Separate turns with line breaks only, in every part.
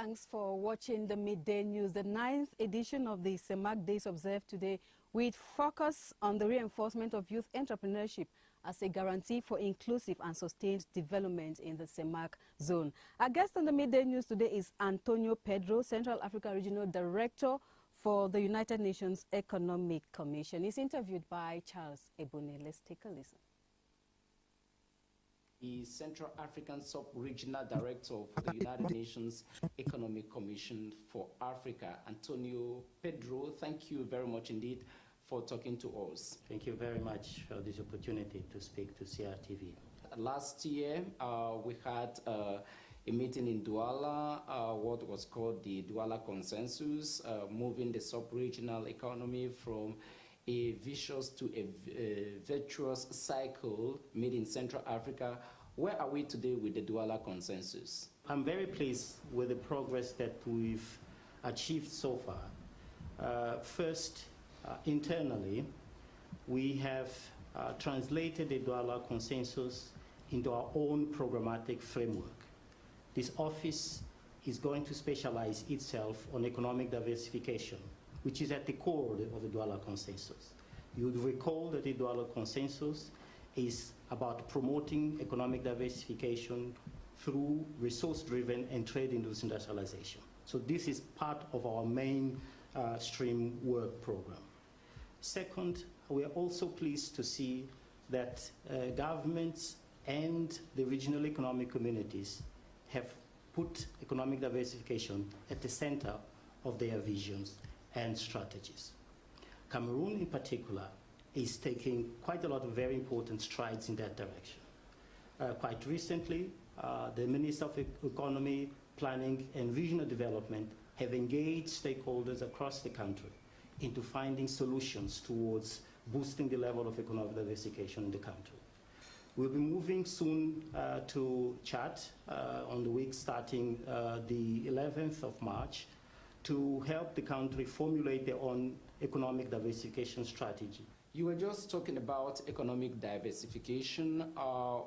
Thanks for watching the Midday News, the 9th edition of the CEMAC Days observed today with focus on the reinforcement of youth entrepreneurship as a guarantee for inclusive and sustained development in the CEMAC zone. Our guest on the Midday News today is Antonio Pedro, Central Africa Regional Director for the United Nations Economic Commission. He's interviewed by Charles Ebony. Let's take a listen.
The Central African Sub-Regional Director for the United Nations Economic Commission for Africa, Antonio Pedro. Thank you very much indeed for talking to us.
Thank you very much for this opportunity to speak to CRTV.
Last year, we had a meeting in Douala, what was called the Douala Consensus, moving the sub-regional economy from a vicious to a virtuous cycle made in Central Africa. Where are we today with the Douala Consensus?
I'm very pleased with the progress that we've achieved so far. First, internally, we have translated the Douala Consensus into our own programmatic framework. This office is going to specialize itself on economic diversification, which is at the core of the Douala Consensus. You would recall that the Douala Consensus is about promoting economic diversification through resource-driven and trade industrialization. So this is part of our main stream work program. Second, we are also pleased to see that governments and the regional economic communities have put economic diversification at the center of their visions and strategies. Cameroon, in particular, is taking quite a lot of very important strides in that direction. Quite recently, the Minister of Economy, Planning and Regional Development have engaged stakeholders across the country into finding solutions towards boosting the level of economic diversification in the country. We'll be moving soon to Chad on the week starting the 11th of March to help the country formulate their own economic diversification strategy.
You were just talking about economic diversification.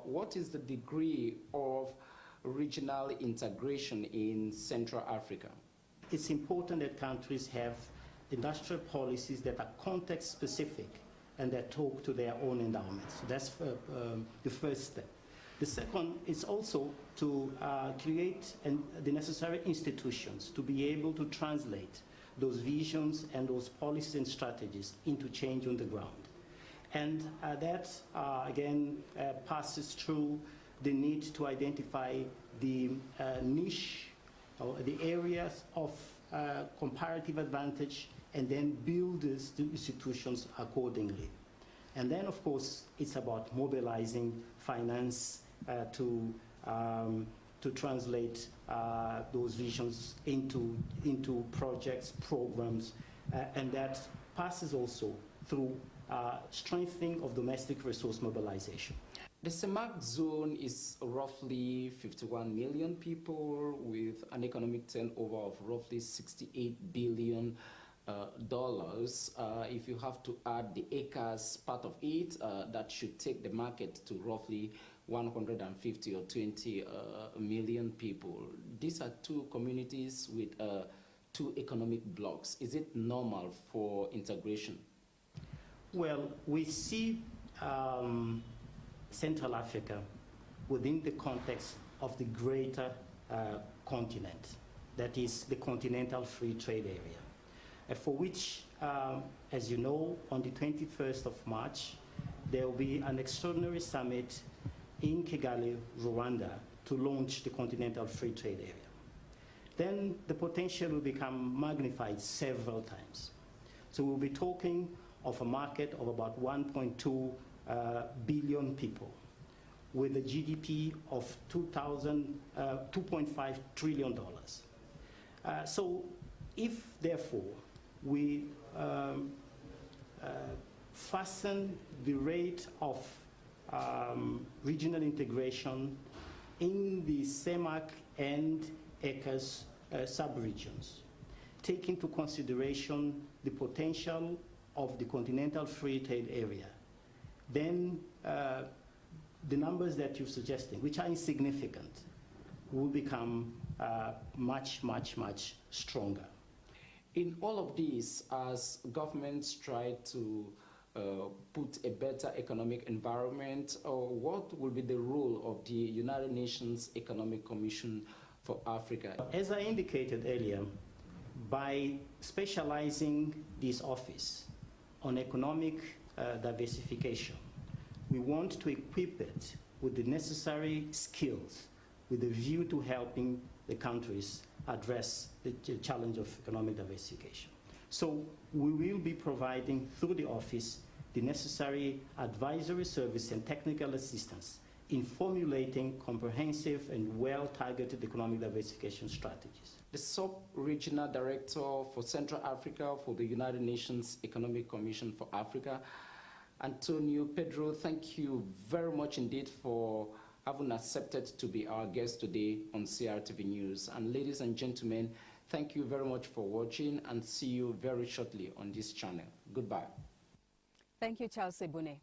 What is the degree of regional integration in Central Africa?
It's important that countries have industrial policies that are context-specific and that talk to their own endowments. So that's the first step. The second is also to create the necessary institutions to be able to translate those visions and those policies and strategies into change on the ground. And that, again, passes through the need to identify the niche, or the areas of comparative advantage, and then build these institutions accordingly. And then, of course, it's about mobilizing finance to translate those visions into projects, programs, and that passes also through strengthening of domestic resource mobilization.
The CEMAC zone is roughly 51 million people with an economic turnover of roughly $68 billion. If you have to add the acres part of it, that should take the market to roughly 150 or 20 million people. These are two communities with two economic blocks. Is it normal for integration?
Well, we see Central Africa within the context of the greater continent, that is the Continental Free Trade Area, for which, as you know, on the 21st of March, there will be an extraordinary summit in Kigali, Rwanda, to launch the Continental Free Trade Area. Then the potential will become magnified several times. So we'll be talking of a market of about 1.2 billion people with a GDP of $2.5 trillion. So if, therefore, we fasten the rate of regional integration in the CEMAC and ECAS sub-regions, take into consideration the potential of the Continental Free Trade Area, then the numbers that you're suggesting, which are insignificant, will become much, much, much stronger.
In all of this, as governments try to put a better economic environment, what will be the role of the United Nations Economic Commission for Africa?
As I indicated earlier, by specializing this office on economic diversification, we want to equip it with the necessary skills with a view to helping the countries address the challenge of economic diversification. So we will be providing through the office the necessary advisory service and technical assistance in formulating comprehensive and well-targeted economic diversification strategies.
The Sub-Regional Director for Central Africa for the United Nations Economic Commission for Africa, Antonio Pedro, thank you very much indeed for having accepted to be our guest today on CRTV News. And ladies and gentlemen, thank you very much for watching, and see you very shortly on this channel. Goodbye.
Thank you, Charles Sebune.